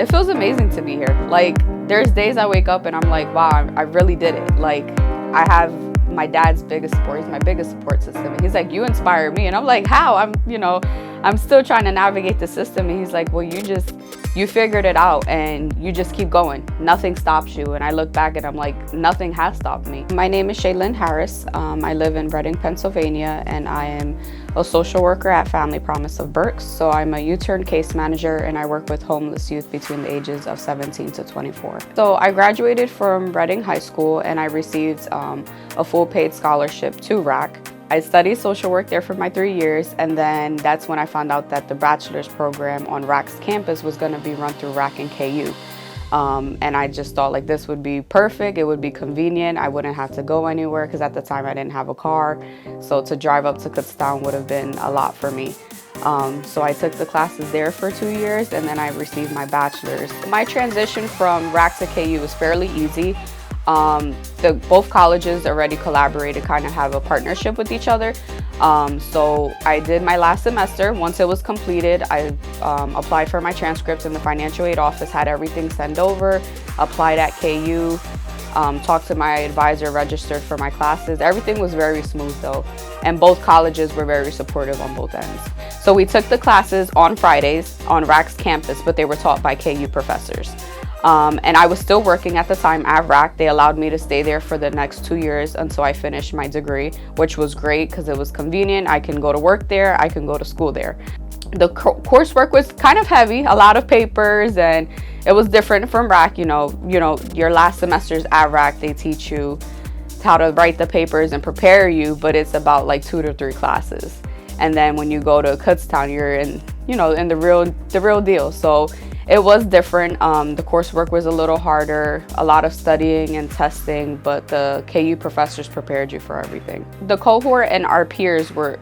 It feels amazing to be here. Like, there's days I wake up and I'm like, wow, I really did it. Like, I have my dad's biggest support. He's my biggest support system. And he's like, you inspire me. And I'm like, how? I'm still trying to navigate the system. And he's like, well, you figured it out and you just keep going. Nothing stops you. And I look back and I'm like, nothing has stopped me. My name is Shae-Lynn Harris. I live in Reading, Pennsylvania, and I am a social worker at Family Promise of Berks. So I'm a U-turn case manager and I work with homeless youth between the ages of 17 to 24. So I graduated from Reading High School and I received a full paid scholarship to RACC. I studied social work there for my 3 years, and then that's when I found out that the bachelor's program on RACC's campus was going to be run through RACC and KU. And I just thought like this would be perfect, it would be convenient, I wouldn't have to go anywhere because at the time I didn't have a car, so to drive up to Kutztown would have been a lot for me. So I took the classes there for 2 years and then I received my bachelor's. My transition from RACC to KU was fairly easy. Both colleges already collaborated, kind of have a partnership with each other. So I did my last semester. Once it was completed, I applied for my transcripts in the financial aid office, had everything sent over, applied at KU, talked to my advisor, registered for my classes. Everything was very smooth though, and both colleges were very supportive on both ends. So we took the classes on Fridays on RACC's campus, but they were taught by KU professors. And I was still working at the time at RACC. They allowed me to stay there for the next 2 years until I finished my degree, which was great because it was convenient. I can go to work there, I can go to school there. The coursework was kind of heavy, a lot of papers, and it was different from RACC. You know, your last semesters at RACC, they teach you how to write the papers and prepare you, but it's about like 2 to 3 classes. And then when you go to Kutztown, you're in the real deal. So it was different. The coursework was a little harder, a lot of studying and testing, but the KU professors prepared you for everything. The cohort and our peers were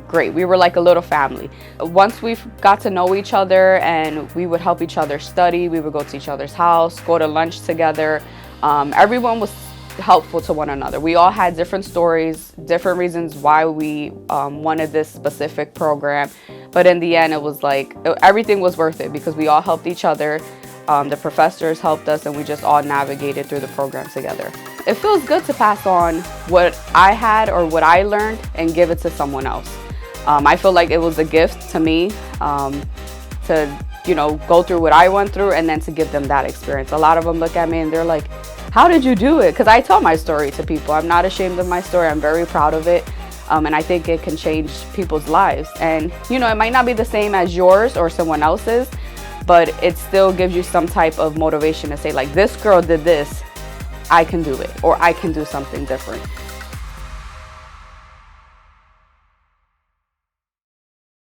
great. We were like a little family. Once we got to know each other and we would help each other study, we would go to each other's house, go to lunch together. Everyone was helpful to one another. We all had different stories, different reasons why we wanted this specific program. But in the end, it was like everything was worth it because we all helped each other. The professors helped us and we just all navigated through the program together. It feels good to pass on what I had or what I learned and give it to someone else. I feel like it was a gift to me to go through what I went through and then to give them that experience. A lot of them look at me and they're like, how did you do it? Because I tell my story to people. I'm not ashamed of my story. I'm very proud of it. And I think it can change people's lives. And, it might not be the same as yours or someone else's, but it still gives you some type of motivation to say, like, this girl did this, I can do it, or I can do something different.